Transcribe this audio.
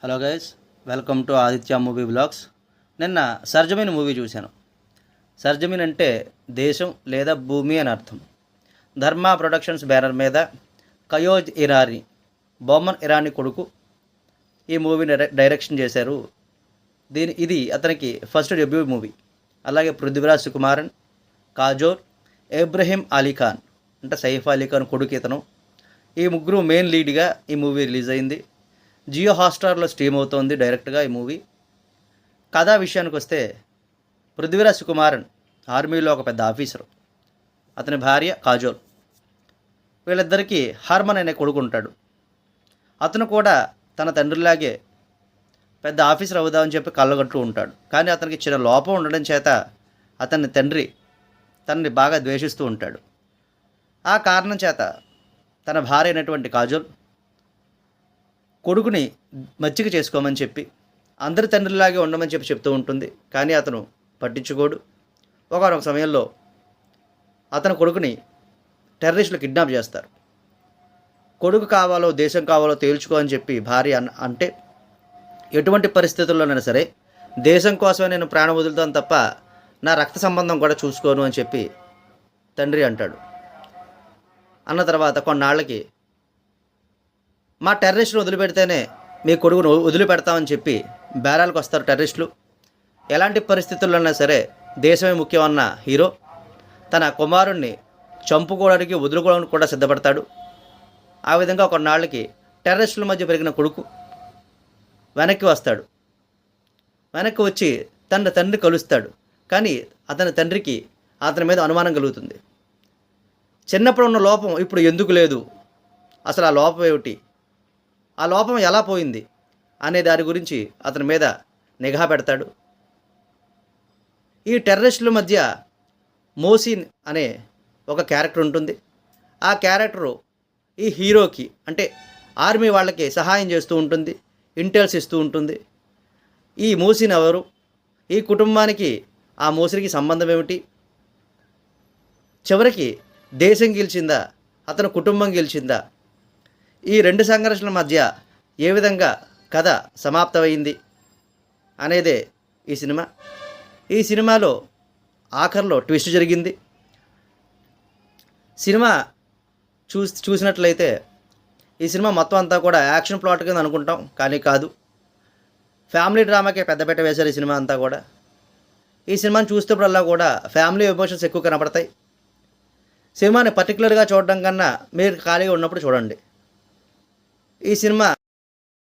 Hello guys, welcome to Aditya movie blogs. నిన్న Sarzameen movie చూశాను. సర్జమీన్ అంటే దేశం లేదా భూమి అని అర్థం. ధర్మ ప్రొడక్షన్స్ బ్యానర్ మీద కయోజ్ ఇరానీ, బొమ్మన్ ఇరానీ కొడుకు ఈ మూవీని డైరెక్షన్ చేశారు. ఇది అతనికి ఫస్ట్ డెబ్యూ మూవీ. అలాగే పృథ్వీరాజ్ సుకుమారన్, కాజోల్, ఇబ్రహీం అలీ ఖాన్ అంటే సైఫ్ అలీ ఖాన్ కొడుకు ఇతను. ఈ ముగ్గురు మెయిన్ లీడ్గా ఈ మూవీ రిలీజ్ అయింది. జియో హాట్‌స్టార్లో స్ట్రీమ్ అవుతోంది డైరెక్ట్గా ఈ మూవీ. కథా విషయానికి వస్తే, పృథ్వీరాజ్ సుకుమారన్ ఆర్మీలో ఒక పెద్ద ఆఫీసరు. అతని భార్య కాజోల్. వీళ్ళిద్దరికీ హర్మన్ అనే కొడుకు ఉంటాడు. అతను కూడా తన తండ్రిలాగే పెద్ద ఆఫీసర్ అవుదామని చెప్పి కళ్ళగట్టు ఉంటాడు. కానీ అతనికి చిన్న లోపం ఉండడం చేత అతని తండ్రి తనని బాగా ద్వేషిస్తూ ఉంటాడు. ఆ కారణం చేత తన భార్య అయినటువంటి కాజోల్ కొడుకుని మచ్చిక చేసుకోమని చెప్పి, అందరి తండ్రిలాగే ఉండమని చెప్పి చెప్తూ ఉంటుంది. కానీ అతను పట్టించుకోడు. ఒకనొక సమయంలో అతని కొడుకుని టెర్రరిస్టులు కిడ్నాప్ చేస్తారు. కొడుకు కావాలో దేశం కావాలో తేల్చుకో అని చెప్పి భార్య అంటే, ఎటువంటి పరిస్థితుల్లోనైనా సరే దేశం కోసమే నేను ప్రాణం వదులుతాను తప్ప నా రక్త సంబంధం కూడా చూసుకోను అని చెప్పి తండ్రి అంటాడు. అన్న తర్వాత కొన్నాళ్ళకి, మా టెర్రరిస్టులు వదిలిపెడితేనే మీ కొడుకును వదిలిపెడతామని చెప్పి బేరాలకు వస్తారు టెర్రరిస్టులు. ఎలాంటి పరిస్థితుల్లోనైనా సరే దేశమే ముఖ్యం అన్న హీరో తన కుమారుణ్ణి చంపుకోవడానికి వదులుకోవడానికి కూడా సిద్ధపడతాడు. ఆ విధంగా కొన్నాళ్ళకి టెర్రరిస్టుల మధ్య పెరిగిన కొడుకు వెనక్కి వస్తాడు. వెనక్కి వచ్చి తన తండ్రి కలుస్తాడు. కానీ అతని తండ్రికి అతని మీద అనుమానం కలుగుతుంది. చిన్నప్పుడు ఉన్న లోపం ఇప్పుడు ఎందుకు లేదు, అసలు ఆ లోపం ఏమిటి, ఆ లోపం ఎలా పోయింది అనే దాని గురించి అతని మీద నిఘా పెడతాడు. ఈ టెర్రరిస్టుల మధ్య మోసిన్ అనే ఒక క్యారెక్టర్ ఉంటుంది. ఆ క్యారెక్టరు ఈ హీరోకి అంటే ఆర్మీ వాళ్ళకి సహాయం చేస్తూ ఉంటుంది, ఇంటెల్స్ ఇస్తూ ఉంటుంది. ఈ మోసిన్ ఎవరు, ఈ కుటుంబానికి ఆ మోసిన్కి సంబంధం ఏమిటి, చివరికి దేశం గెలిచిందా అతని కుటుంబం గెలిచిందా, ఈ రెండు సంఘర్షణల మధ్య ఏ విధంగా కథ సమాప్తమైంది అనేదే ఈ సినిమా. ఈ సినిమాలో ఆఖరిలో ట్విస్ట్ జరిగింది. సినిమా చూసినట్లయితే ఈ సినిమా మొత్తం అంతా కూడా యాక్షన్ ప్లాట్ కింద అనుకుంటాం, కానీ కాదు. ఫ్యామిలీ డ్రామాకే పెద్దపీట వేశారు ఈ సినిమా అంతా కూడా. ఈ సినిమాని చూస్తున్నప్పుడల్లా కూడా ఫ్యామిలీ ఎమోషన్స్ ఎక్కువ కనపడతాయి. సినిమాని పర్టికులర్గా చూడడం కన్నా మీరు ఖాళీగా ఉన్నప్పుడు చూడండి. ఈ సినిమా